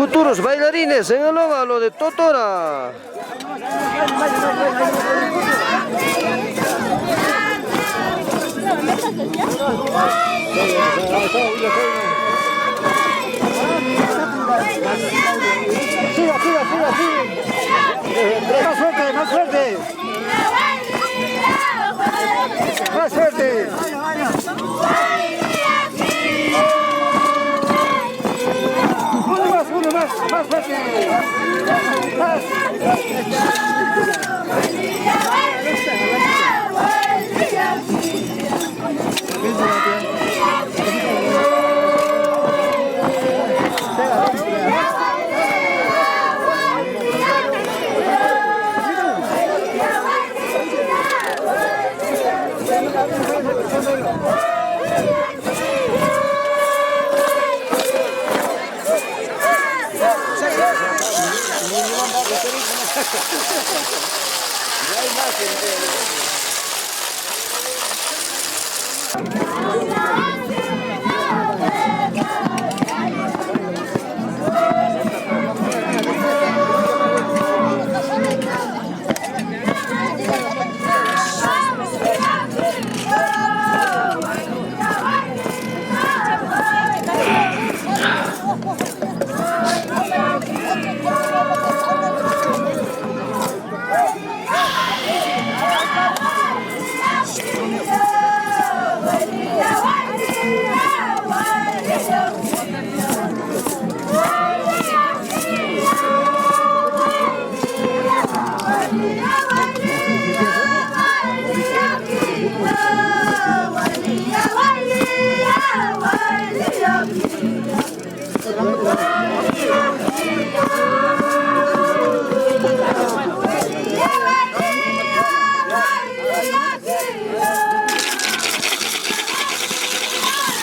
Futuros bailarines en el óvalo de Totora. Siga, siga, siga, siga. Más fuerte, más fuerte. Más fuerte. Uno más fuerte. Más. Ya hay más,